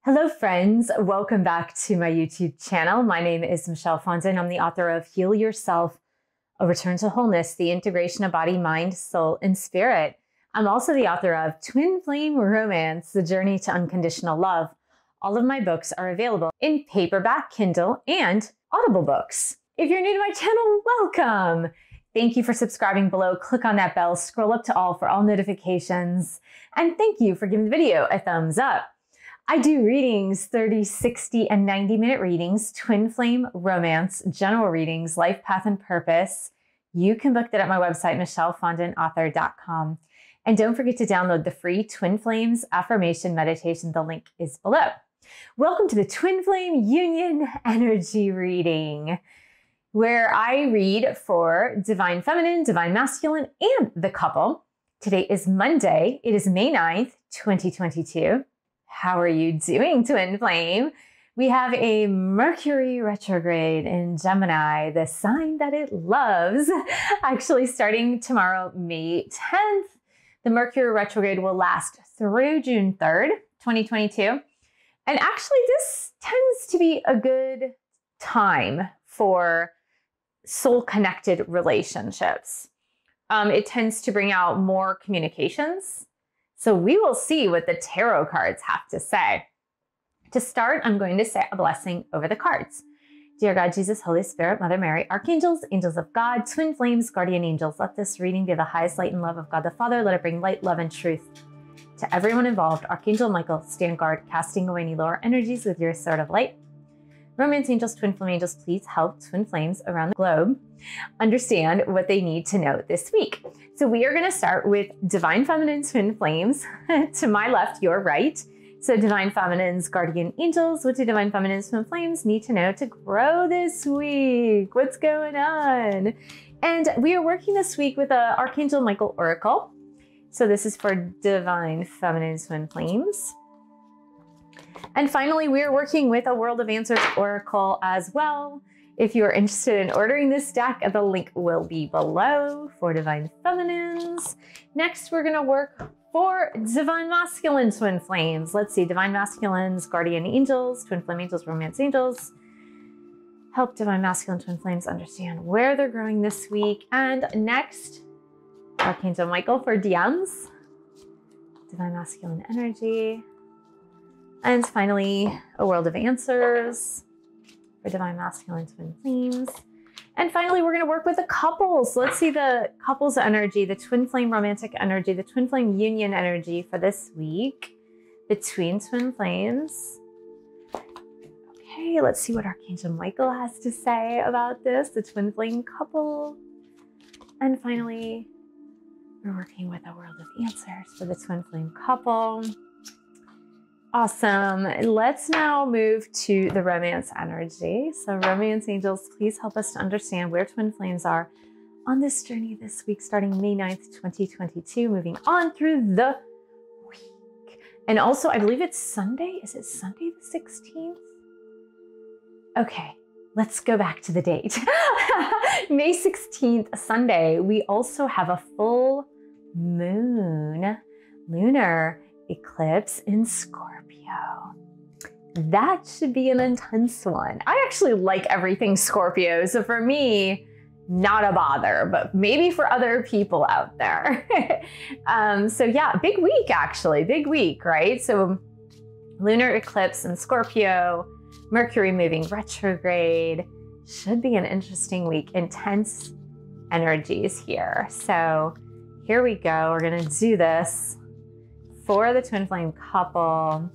Hello friends, welcome back to my YouTube channel. My name is Michelle Fondinauthor. I'm the author of Heal Yourself, A Return to Wholeness, the integration of body, mind, soul, and spirit. I'm also the author of Twin Flame Romance, The Journey to Unconditional Love. All of my books are available in paperback, Kindle, and Audible books. If you're new to my channel, welcome. Thank you for subscribing below. Click on that bell, scroll up to all for all notifications. And thank you for giving the video a thumbs up. I do readings, 30, 60, and 90-minute readings, Twin Flame Romance, general readings, life path and purpose. You can book that at my website, michellefondinauthor.com. And don't forget to download the free Twin Flames affirmation meditation. The link is below. Welcome to the Twin Flame Union Energy Reading, where I read for Divine Feminine, Divine Masculine, and the couple. Today is Monday. It is May 9th, 2022. How are you doing, Twin Flame? We have a Mercury retrograde in Gemini, the sign that it loves, actually starting tomorrow, May 10th. The Mercury retrograde will last through June 3rd, 2022. And actually, this tends to be a good time for soul-connected relationships. It tends to bring out more communications. So we will see what the tarot cards have to say. To start, I'm going to say a blessing over the cards. Dear God, Jesus, Holy Spirit, Mother Mary, Archangels, Angels of God, Twin Flames, Guardian Angels, let this reading be the highest light and love of God the Father. Let it bring light, love, and truth to everyone involved. Archangel Michael, stand guard, casting away any lower energies with your sword of light. Romance Angels, Twin Flame Angels, please help Twin Flames around the globe understand what they need to know this week. So we are going to start with Divine Feminine Twin Flames. To my left, your right. So Divine Feminine's Guardian Angels, what do Divine Feminine Twin Flames need to know to grow this week? What's going on? And we are working this week with Archangel Michael Oracle. So this is for Divine Feminine Twin Flames. And finally, we are working with a World of Answers Oracle as well. If you are interested in ordering this deck, the link will be below for Divine Feminines. Next, we're going to work for Divine Masculine Twin Flames. Let's see, Divine Masculines, Guardian Angels, Twin Flame Angels, Romance Angels. Help Divine Masculine Twin Flames understand where they're growing this week. And next, Archangel Michael for DMs, Divine Masculine Energy. And finally, a World of Answers for Divine Masculine Twin Flames. And finally, we're going to work with the couples. Let's see the couples energy, the Twin Flame romantic energy, the Twin Flame union energy for this week between Twin Flames. Okay, let's see what Archangel Michael has to say about this, the Twin Flame couple. And finally, we're working with a World of Answers for the Twin Flame couple. Awesome. Let's now move to the romance energy. So Romance Angels, please help us to understand where Twin Flames are on this journey this week, starting May 9th, 2022, moving on through the week. And also, I believe it's Sunday. Is it Sunday the 16th? Okay, let's go back to the date. May 16th, Sunday, we also have a full moon, lunar eclipse in Scorpio. That should be an intense one. I actually like everything Scorpio, so for me, not a bother, but maybe for other people out there. So yeah, big week actually, big week, right? So lunar eclipse in Scorpio, Mercury moving retrograde, should be an interesting week. Intense energies here. So here we go, we're gonna do this for the Twin Flame couple.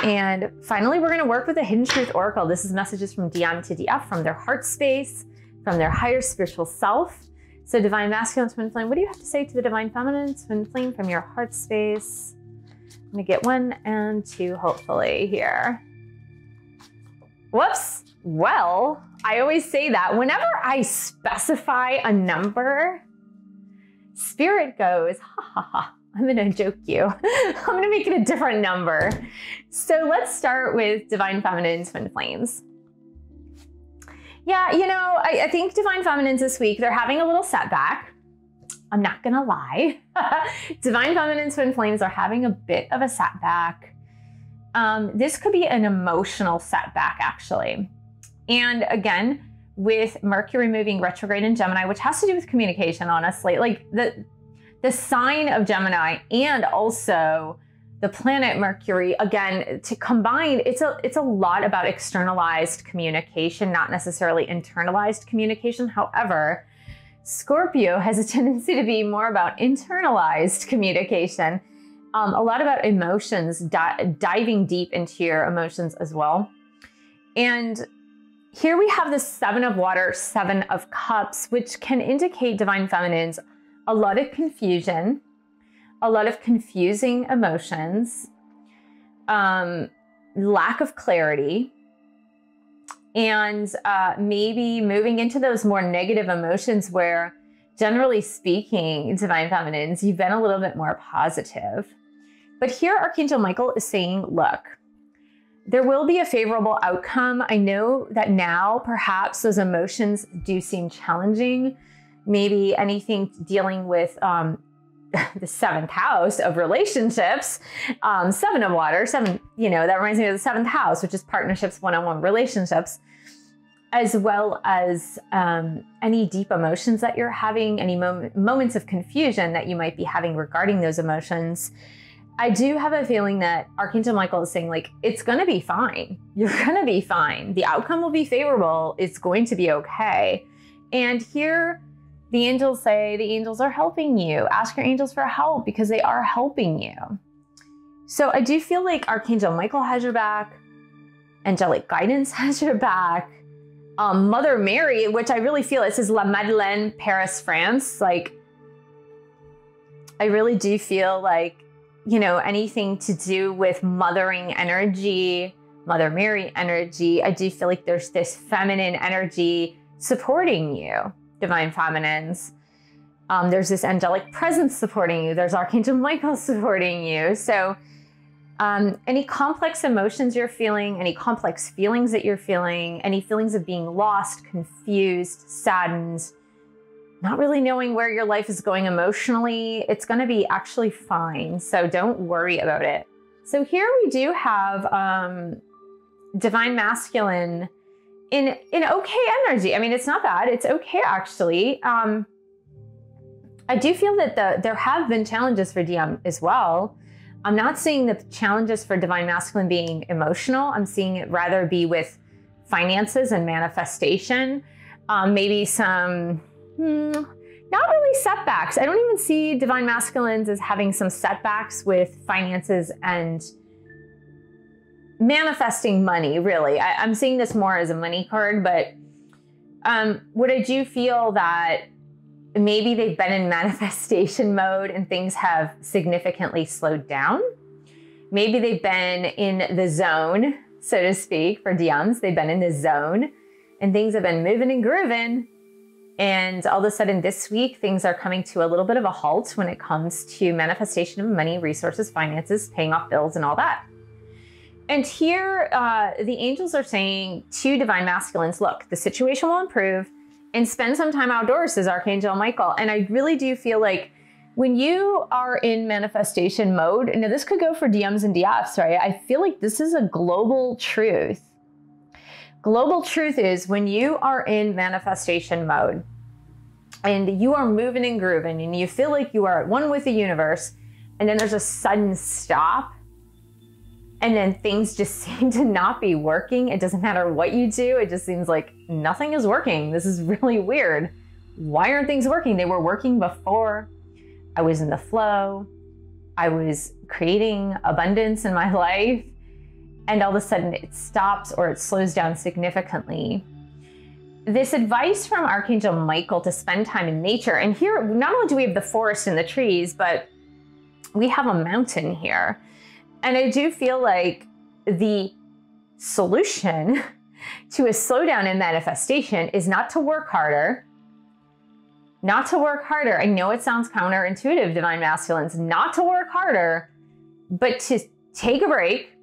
And finally, we're going to work with the Hidden Truth Oracle. This is messages from DM to DF, from their heart space, from their higher spiritual self. So Divine Masculine Twin Flame, what do you have to say to the Divine Feminine Twin Flame from your heart space? I'm going to get 1 and 2, hopefully, here. Whoops. Well, I always say that whenever I specify a number, Spirit goes, ha ha ha. I'm going to joke you. I'm going to make it a different number. So let's start with Divine Feminine Twin Flames. Yeah, you know, I think Divine Feminines this week, they're having a little setback. I'm not going to lie. Divine Feminine Twin Flames are having a bit of a setback. this could be an emotional setback, actually. And again, with Mercury moving retrograde in Gemini, which has to do with communication, honestly, like the sign of Gemini and also the planet Mercury, again, to combine, it's a lot about externalized communication, not necessarily internalized communication. However, Scorpio has a tendency to be more about internalized communication, a lot about emotions, diving deep into your emotions as well. And here we have the Seven of Water, Seven of Cups, which can indicate divine feminines, a lot of confusion, a lot of confusing emotions, lack of clarity, and maybe moving into those more negative emotions where, generally speaking, divine feminines, you've been a little bit more positive. But here Archangel Michael is saying, look, there will be a favorable outcome. I know that now perhaps those emotions do seem challenging. Maybe anything dealing with the seventh house of relationships, Seven of Water, seven, that reminds me of the seventh house, which is partnerships, one-on-one relationships, as well as any deep emotions that you're having, any moments of confusion that you might be having regarding those emotions. I do have a feeling that Archangel Michael is saying, like, it's going to be fine. You're going to be fine. The outcome will be favorable. It's going to be okay. And here the angels say the angels are helping you. Ask your angels for help because they are helping you. So I do feel like Archangel Michael has your back. Angelic guidance has your back. Mother Mary, which I really feel, it says La Madeleine, Paris, France. Like, I really do feel like, anything to do with mothering energy, Mother Mary energy, I do feel like there's this feminine energy supporting you, divine feminines. There's this angelic presence supporting you. There's Archangel Michael supporting you. So any complex emotions you're feeling, any complex feelings that you're feeling, any feelings of being lost, confused, saddened, not really knowing where your life is going emotionally, it's going to be actually fine. So don't worry about it. So here we do have divine masculine in okay energy. I mean, it's not bad. It's okay, actually. I do feel that there have been challenges for DM as well. I'm not seeing the challenges for divine masculine being emotional. I'm seeing it rather be with finances and manifestation. Maybe some, not really setbacks. I don't even see divine masculines as having some setbacks with finances and manifesting money, really. I'm seeing this more as a money card, but what I do feel that maybe they've been in manifestation mode and things have significantly slowed down. Maybe they've been in the zone, so to speak, for DMs. They've been in the zone and things have been moving and grooving. And all of a sudden this week, things are coming to a little bit of a halt when it comes to manifestation of money, resources, finances, paying off bills, and all that. And here, the angels are saying to divine masculines, look, the situation will improve and spend some time outdoors, says Archangel Michael. And I really do feel like when you are in manifestation mode, now this could go for DMs and DFs, right? I feel like this is a global truth. Global truth is when you are in manifestation mode and you are moving and grooving and you feel like you are at one with the universe, and then there's a sudden stop, and then things just seem to not be working. It doesn't matter what you do. It just seems like nothing is working. This is really weird. Why aren't things working? They were working before. I was in the flow. I was creating abundance in my life. And all of a sudden it stops or it slows down significantly. This advice from Archangel Michael to spend time in nature. And here, not only do we have the forest and the trees, but we have a mountain here. And I do feel like the solution to a slowdown in manifestation is not to work harder. Not to work harder. I know it sounds counterintuitive, divine masculines, not to work harder, but to take a break,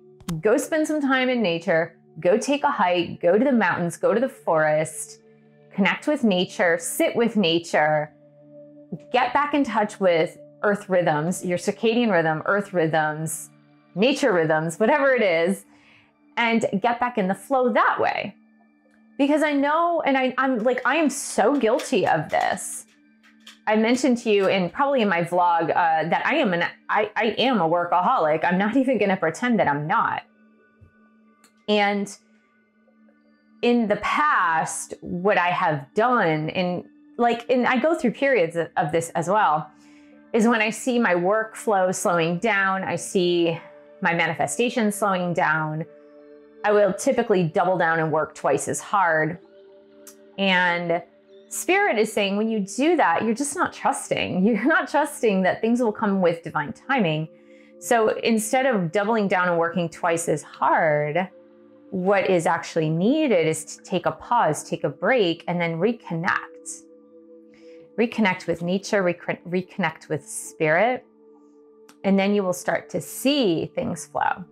go spend some time in nature, go take a hike, go to the mountains, go to the forest, connect with nature, sit with nature, get back in touch with earth rhythms, your circadian rhythm, earth rhythms, nature rhythms, whatever it is, and get back in the flow that way. Because I know, and I am so guilty of this. I mentioned to you probably in my vlog that I am a workaholic. I'm not even going to pretend that I'm not. And in the past, what I have done, and I go through periods of this as well, is when I see my workflow slowing down, I see my manifestation slowing down, I will typically double down and work twice as hard. And Spirit is saying when you do that, you're just not trusting. You're not trusting that things will come with divine timing. So instead of doubling down and working twice as hard, what is actually needed is to take a pause, take a break, and then reconnect. Reconnect with nature, reconnect with Spirit, and then you will start to see things flow.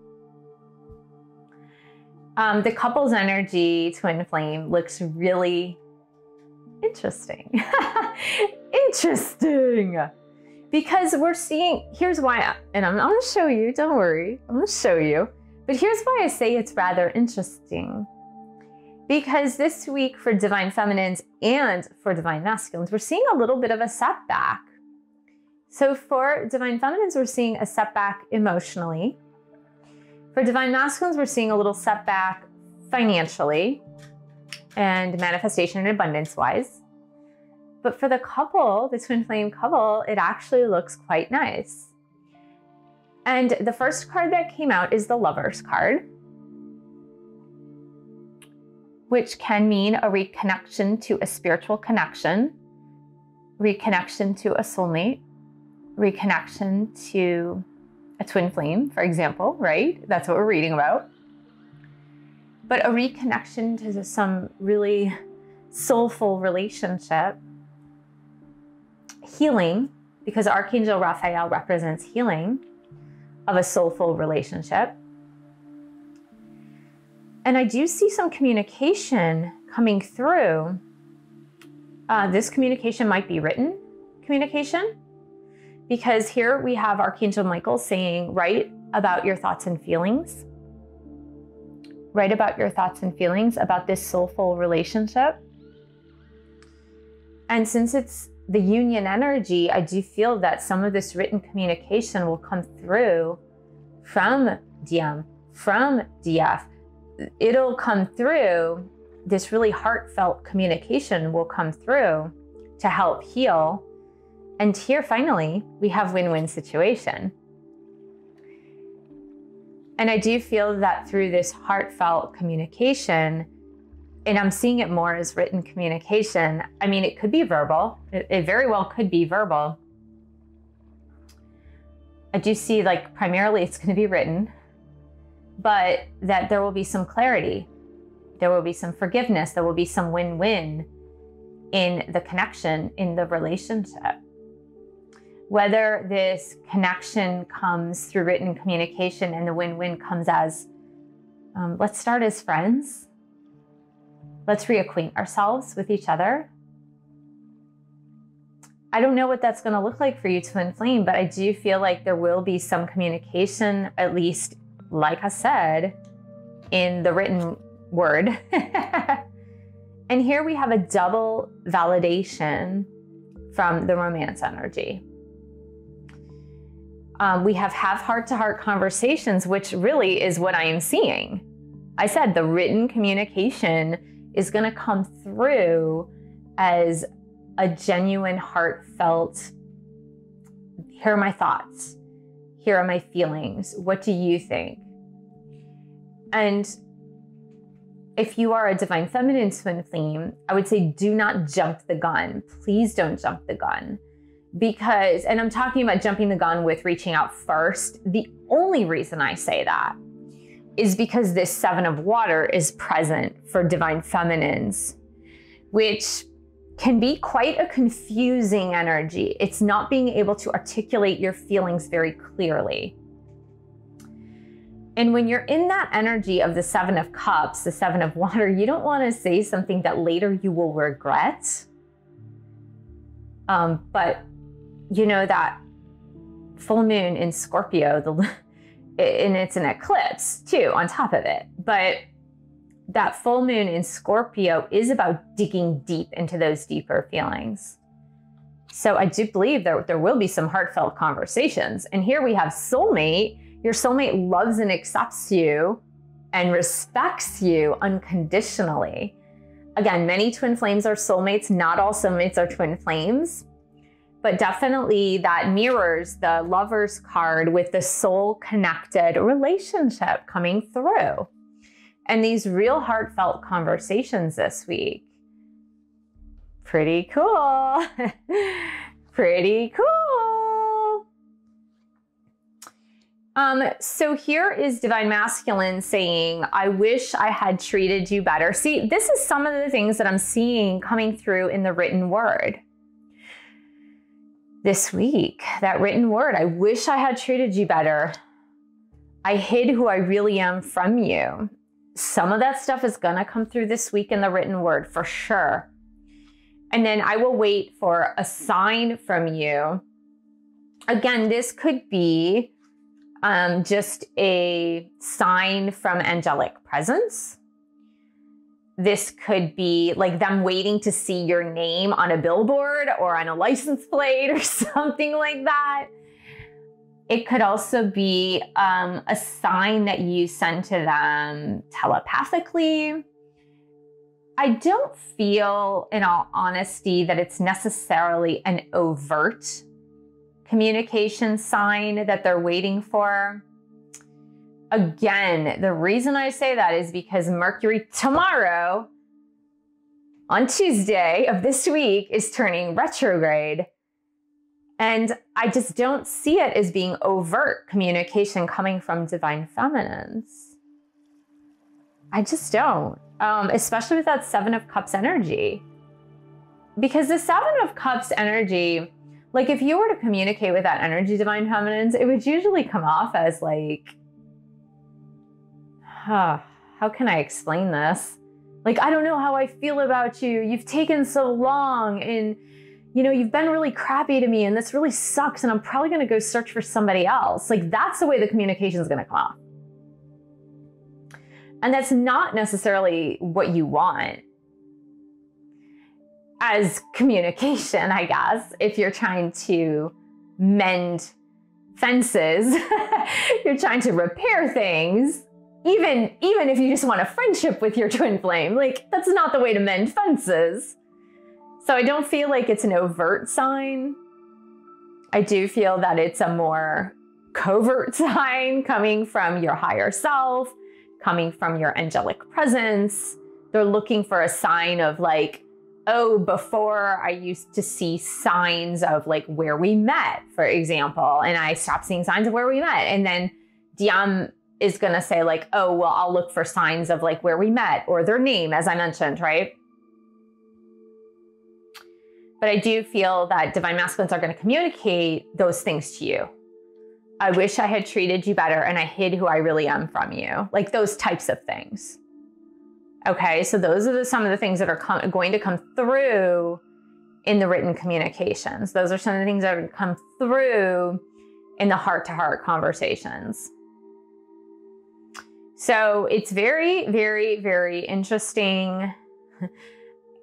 The couple's energy, twin flame, looks really interesting. Interesting. Because we're seeing, here's why, and I'm going to show you, don't worry, I'm going to show you. But here's why I say it's rather interesting. Because this week for divine feminines and for divine masculines, we're seeing a little bit of a setback. So for divine feminines, we're seeing a setback emotionally. For divine masculines, we're seeing a little setback financially and manifestation and abundance-wise. But for the couple, the twin flame couple, it actually looks quite nice. And the first card that came out is the Lover's card, which can mean a reconnection to a spiritual connection, reconnection to a soulmate, reconnection to a twin flame, for example, right? That's what we're reading about. But a reconnection to some really soulful relationship, healing, because Archangel Raphael represents healing of a soulful relationship. And I do see some communication coming through. This communication might be written communication, because here we have Archangel Michael saying, write about your thoughts and feelings. Write about your thoughts and feelings about this soulful relationship. And since it's the union energy, I do feel that some of this written communication will come through from DM, from DF. It'll come through, this really heartfelt communication will come through to help heal. And here, finally, we have win-win situation. And I do feel that through this heartfelt communication, and I'm seeing it more as written communication. I mean, it could be verbal. It very well could be verbal. I do see, like, primarily it's going to be written, but that there will be some clarity. There will be some forgiveness. There will be some win-win in the connection, in the relationship. Whether this connection comes through written communication and the win-win comes as, let's start as friends. Let's reacquaint ourselves with each other. I don't know what that's going to look like for you, twin flame, but I do feel like there will be some communication, at least, like I said, in the written word. And here we have a double validation from the romance energy. We have heart-to-heart conversations, which really is what I am seeing. I said the written communication is going to come through as a genuine, heartfelt, here are my thoughts. Here are my feelings. What do you think? And if you are a divine feminine twin flame, I would say do not jump the gun. Please don't jump the gun. Because, and I'm talking about jumping the gun with reaching out first. The only reason I say that is because this 7 of water is present for divine feminines, which can be quite a confusing energy. It's not being able to articulate your feelings very clearly. And when you're in that energy of the 7 of cups, the 7 of water, you don't want to say something that later you will regret. But you know that full moon in Scorpio, and it's an eclipse too on top of it. But that full moon in Scorpio is about digging deep into those deeper feelings. So I do believe that there will be some heartfelt conversations. And here we have soulmate. Your soulmate loves and accepts you and respects you unconditionally. Again, many twin flames are soulmates. Not all soulmates are twin flames. But definitely that mirrors the Lover's card with the soul-connected relationship coming through. And these real heartfelt conversations this week. Pretty cool. Pretty cool. So here is Divine Masculine saying, I wish I had treated you better. See, this is some of the things that I'm seeing coming through in the written word. This week, that written word, I wish I had treated you better. I hid who I really am from you. Some of that stuff is going to come through this week in the written word for sure. And then I will wait for a sign from you. Again, this could be just a sign from angelic presence. This could be like them waiting to see your name on a billboard or on a license plate or something like that. It could also be a sign that you send to them telepathically. I don't feel, in all honesty, that it's necessarily an overt communication sign that they're waiting for. Again, the reason I say that is because Mercury tomorrow, on Tuesday of this week, is turning retrograde. And I just don't see it as being overt communication coming from divine feminines. I just don't, especially with that Seven of Cups energy. Because the Seven of Cups energy, like if you were to communicate with that energy, divine feminines, it would usually come off as like, how can I explain this? Like, I don't know how I feel about you. You've taken so long and, you know, you've been really crappy to me and this really sucks and I'm probably going to go search for somebody else. Like, that's the way the communication is going to come off. And that's not necessarily what you want as communication, I guess, if you're trying to mend fences, you're trying to repair things. Even if you just want a friendship with your twin flame, like that's not the way to mend fences. So I don't feel like it's an overt sign. I do feel that it's a more covert sign coming from your higher self, coming from your angelic presence. They're looking for a sign of like, oh, before I used to see signs of like where we met, for example, and I stopped seeing signs of where we met. And then Diam is going to say like, oh, well, I'll look for signs of like where we met or their name, as I mentioned, right? But I do feel that divine masculines are going to communicate those things to you. I wish I had treated you better and I hid who I really am from you. Like those types of things. Okay, so those are some of the things that are going to come through in the written communications. Those are some of the things that are going to come through in the heart-to-heart conversations. So it's very, very, very interesting.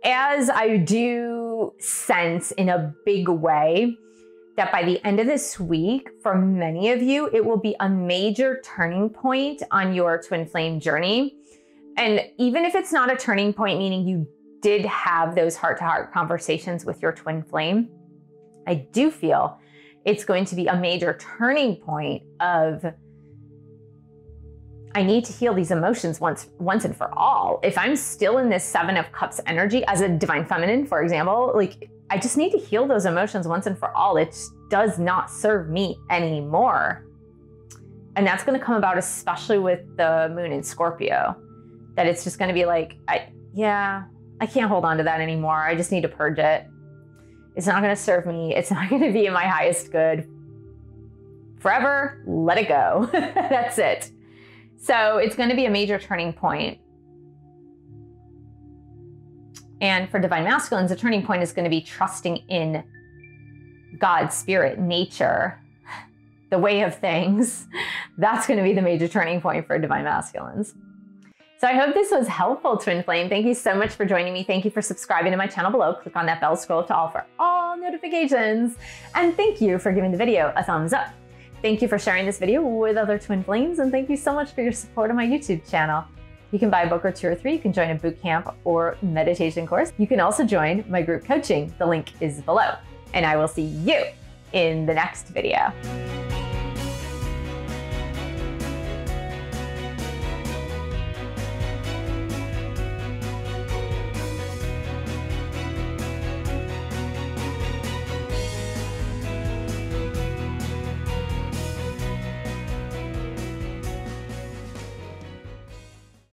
As I do sense in a big way that by the end of this week, for many of you, it will be a major turning point on your twin flame journey. And even if it's not a turning point, meaning you did have those heart-to-heart conversations with your twin flame, I do feel it's going to be a major turning point of, I need to heal these emotions once and for all. If I'm still in this Seven of Cups energy as a divine feminine, for example, like I just need to heal those emotions once and for all. It does not serve me anymore. And that's going to come about, especially with the moon in Scorpio, that it's just going to be like, I can't hold on to that anymore. I just need to purge it. It's not going to serve me. It's not going to be in my highest good. Forever, let it go. That's it. So it's going to be a major turning point. And for divine masculines, the turning point is going to be trusting in God's spirit, nature, the way of things, that's going to be the major turning point for divine masculines. So I hope this was helpful, Twin Flame. Thank you so much for joining me. Thank you for subscribing to my channel below. Click on that bell scroll to all for all notifications. And thank you for giving the video a thumbs up. Thank you for sharing this video with other Twin Flames. And thank you so much for your support on my YouTube channel. You can buy a book or 2 or 3. You can join a boot camp or meditation course. You can also join my group coaching. The link is below. And I will see you in the next video.